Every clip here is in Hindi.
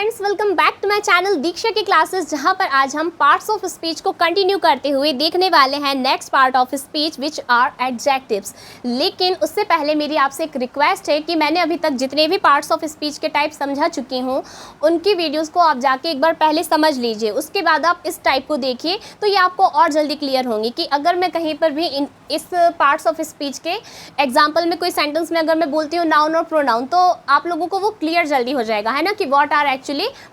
Friends, welcome back to my channel Diksha की क्लासेस, जहां पर आज हम पार्ट्स ऑफ स्पीच को कंटिन्यू करते हुए देखने वाले हैं next part of speech which are adjectives. लेकिन उससे पहले मेरी आपसे एक रिक्वेस्ट है कि मैंने अभी तक जितने भी पार्ट्स ऑफ स्पीच के टाइप समझा चुकी हूँ उनकी वीडियोज़ को आप जाके एक बार पहले समझ लीजिए, उसके बाद आप इस टाइप को देखिए तो ये आपको और जल्दी क्लियर होंगी कि अगर मैं कहीं पर भी इस पार्ट्स ऑफ स्पीच के एग्जाम्पल में कोई सेंटेंस में अगर मैं बोलती हूँ नाउन और प्रोनाउन, तो आप लोगों को वो क्लियर जल्दी हो जाएगा, है ना, कि what are actually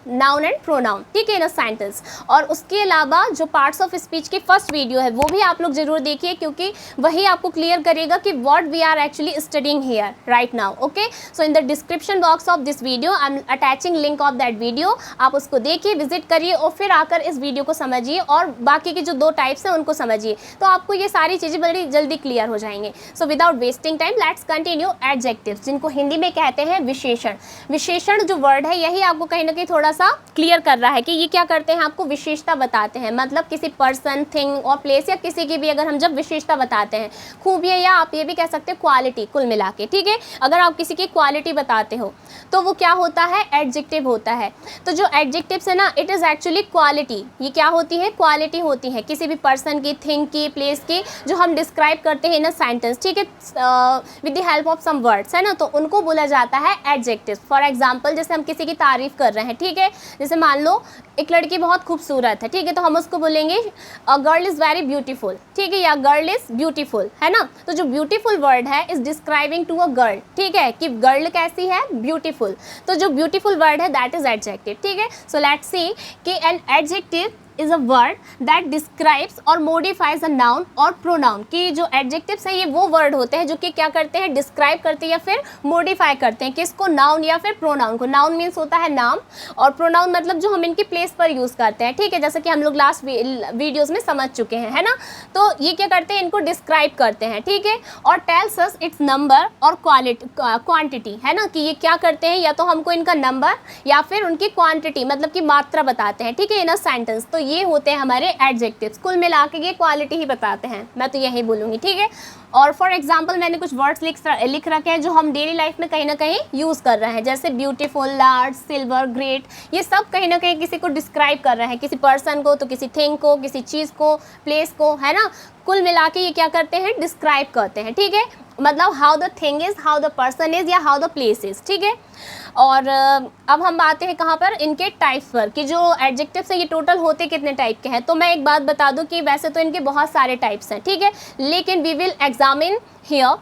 noun and pronoun, ठीक है, इन अ सेंटेंस। और उसके अलावा जो पार्ट्स ऑफ स्पीच की फर्स्ट वीडियो है वो भी आप लोग जरूर देखिए, क्योंकि वही आपको क्लियर करेगा कि what we are actually studying here right now. Okay, so in the description box of this video I am attaching link of that video. आप उसको देखिए, विजिट करिए और फिर आकर इस वीडियो को समझिए और बाकी के जो दो टाइप्स हैं उनको समझिए, तो आपको ये सारी चीज़ें बड़ी जल्दी क्लियर हो जाएंगे। So without wasting time let's continue. Adjectives, जिनको हिंदी में कहते हैं विशेषण। विशेषण जो वर्ड है यही आपको कहीं ना कहीं थोड़ा सा क्लियर कर रहा है कि ये क्या करते हैं, आपको विशेषता बताते हैं। मतलब किसी पर्सन, थिंग और प्लेस या किसी की भी अगर हम जब विशेषता बताते हैं, खूबियाँ, या आप ये भी कह सकते हैं क्वालिटी, कुल मिला के, ठीक है। अगर आप किसी की क्वालिटी बताते हो तो वो क्या होता है, एडजेक्टिव होता है। तो जो एडजेक्टिव्स है ना, इट इज़ एक्चुअली क्वालिटी। ये क्या होती है, क्वालिटी होती है किसी भी पर्सन की, थिंग की, प्लेस की, जो हम डिस्क्राइब करते हैं इन अ सेंटेंस, ठीक है, with the help of some words, है ना, तो उनको बोला जाता है एडजेक्टिव्स। फॉर एग्जांपल, जैसे हम किसी की तारीफ कर रहे हैं, ठीक है, जैसे मान लो एक लड़की बहुत खूबसूरत है, ठीक है, तो हम उसको बोलेंगे a girl is very beautiful, ठीक है, या गर्ल इज़ ब्यूटीफुल, है ना। तो जो ब्यूटीफुल वर्ड है is describing to a girl, ठीक है, कि गर्ल कैसी है, ब्यूटीफुल। तो जो ब्यूटीफुल वर्ड है दैट इज एडजेक्टिव, ठीक है। सो लेट्स सी कि an adjective is a word that describes और मोडिफाइज अ नाउन और प्रोनाउन। कि जो एडजेक्टिव्स हैं ये वो वर्ड होते हैं जो कि क्या करते हैं, डिस्क्राइब करते हैं या फिर मोडिफाई करते हैं किसको, नाउन या फिर प्रोनाउन को। नाउन मीन्स होता है नाम, और प्रोनाउन मतलब जो हम इनकी प्लेस पर यूज़ करते हैं, ठीक है, जैसे कि हम लोग लास्ट वीडियोज़ में समझ चुके हैं, है ना। तो ये क्या करते हैं, इनको डिस्क्राइब करते हैं, ठीक है, और टेल्स अस इट्स नंबर और क्वांटिटी, है ना, कि ये क्या करते हैं, या तो हमको इनका नंबर या फिर उनकी क्वांटिटी मतलब कि मात्रा बताते हैं, ठीक है, इन अ सेंटेंस। तो ये होते हैं हमारे एडजेक्टिव्स। कुल मिला के ये क्वालिटी ही बताते हैं, मैं तो यही बोलूँगी, ठीक है। और फॉर एग्जांपल मैंने कुछ वर्ड्स लिख रखे हैं जो हम डेली लाइफ में कहीं ना कहीं यूज़ कर रहे हैं, जैसे ब्यूटीफुल, लार्ज, सिल्वर, ग्रेट। ये सब कहीं ना कहीं किसी को डिस्क्राइब कर रहे हैं, किसी पर्सन को, तो किसी थिंग को, किसी चीज़ को, प्लेस को, है ना। कुल मिला के ये क्या करते हैं, डिस्क्राइब करते हैं, ठीक है, मतलब how the thing is, how the person is, या हाउ द प्लेस इज़, ठीक है। और अब हम आते हैं कहाँ पर, इनके टाइप्स पर, कि जो एडजेक्टिव्स है ये टोटल होते कितने टाइप के हैं। तो मैं एक बात बता दूं कि वैसे तो इनके बहुत सारे टाइप्स हैं, ठीक है, लेकिन we will examine here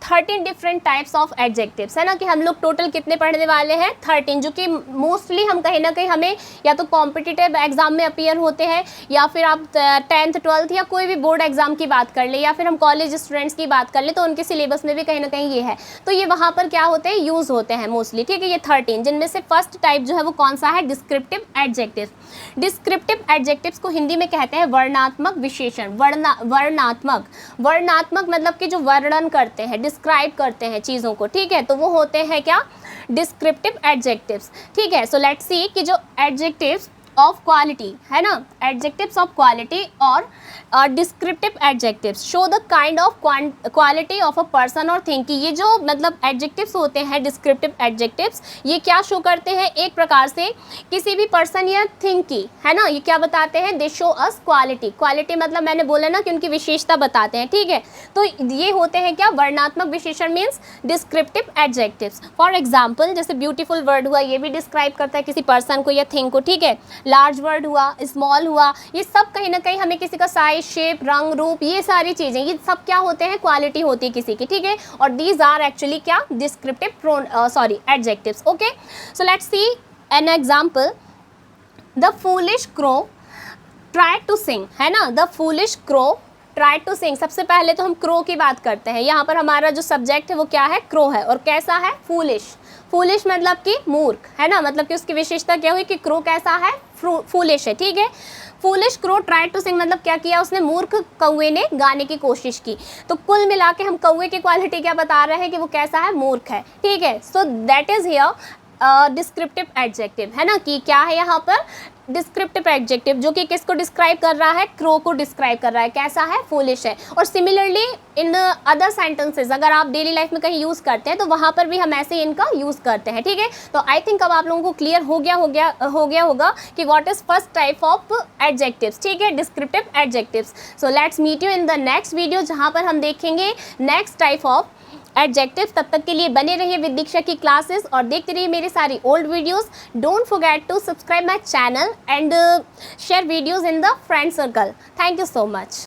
13 different types of adjectives, है ना, कि हम लोग टोटल कितने पढ़ने वाले हैं, 13, जो कि मोस्टली हम कहीं ना कहीं हमें या तो कॉम्पिटिटिव एग्जाम में अपीयर होते हैं, या फिर आप 10th 12th या कोई भी बोर्ड एग्जाम की बात कर ले, या फिर हम कॉलेज स्टूडेंट्स की बात कर ले, तो उनके सिलेबस में भी कहीं ना कहीं ये है। तो ये वहाँ पर क्या होते हैं, यूज़ होते हैं मोस्टली, ठीक है, ये 13, जिनमें से फर्स्ट टाइप जो है वो कौन सा है, डिस्क्रिप्टिव एडजेक्टिव। डिस्क्रिप्टिव एडजेक्टिव्स को हिंदी में कहते हैं वर्णनात्मक विशेषण। वर्णनात्मक मतलब कि जो वर्णन करते हैं, डिस्क्राइब करते हैं चीज़ों को, ठीक है, तो वो होते हैं क्या, डिस्क्रिप्टिव एडजेक्टिव्स, ठीक है। सो लेट्स सी कि जो एडजेक्टिव्स ऑफ क्वालिटी, है ना, एडजेक्टिव्स ऑफ क्वालिटी और descriptive adjectives show the kind of quality of a person और थिंग। की ये जो मतलब एडजेक्टिव्स होते हैं, डिस्क्रिप्टिव एडजेक्टिव्स, ये क्या शो करते हैं, एक प्रकार से किसी भी पर्सन या थिंग की, है ना, ये क्या बताते हैं, दे शो अस क्वालिटी। क्वालिटी मतलब मैंने बोला ना कि उनकी विशेषता बताते हैं, ठीक है। तो ये होते हैं क्या, वर्णनात्मक विशेषण means descriptive adjectives. For example, जैसे ब्यूटीफुल वर्ड हुआ, ये भी डिस्क्राइब करता है किसी पर्सन को या थिंग को, ठीक है। लार्ज वर्ड हुआ, स्मॉल हुआ, ये सब कहीं ना कहीं हमें किसी का साइज, शेप, रंग, रूप, ये सारी चीज़ें, ये सब क्या होते हैं, क्वालिटी होती है किसी की, ठीक है। और दीज आर एक्चुअली क्या, descriptive adjectives. Okay, so let's see an example. The foolish crow try to sing, है ना, the foolish crow try to sing. सबसे पहले तो हम क्रो की बात करते हैं। यहाँ पर हमारा जो सब्जेक्ट है वो क्या है, क्रो है, और कैसा है, फूलिश। फूलिश मतलब कि मूर्ख, है ना, मतलब कि उसकी विशेषता क्या हुई कि क्रो कैसा है, फूलिश है, ठीक है। Foolish crow try to sing मतलब क्या किया उसने, मूर्ख कौवे ने गाने की कोशिश की। तो कुल मिला के हम कौवे की क्वालिटी क्या बता रहे हैं कि वो कैसा है, मूर्ख है, ठीक है। So that is here descriptive adjective, है ना, कि क्या है यहाँ पर डिस्क्रिप्टिव एडजेक्टिव जो कि किसको डिस्क्राइब कर रहा है, क्रो को डिस्क्राइब कर रहा है, कैसा है, फूलिश है। और सिमिलरली इन अदर सेंटेंसेज अगर आप डेली लाइफ में कहीं यूज़ करते हैं तो वहाँ पर भी हम ऐसे ही इनका यूज़ करते हैं, ठीक है। तो आई थिंक अब आप लोगों को क्लियर हो गया होगा कि what is first type of adjectives, ठीक है, descriptive adjectives. So let's meet you in the next video जहाँ पर हम देखेंगे नेक्स्ट टाइप ऑफ एडजेक्टिव्स। तब तक के लिए बने रहिए विद दीक्षा की क्लासेस और देखते रहिए मेरी सारी old videos. Don't forget to subscribe my channel and share videos in the friend circle. Thank you so much.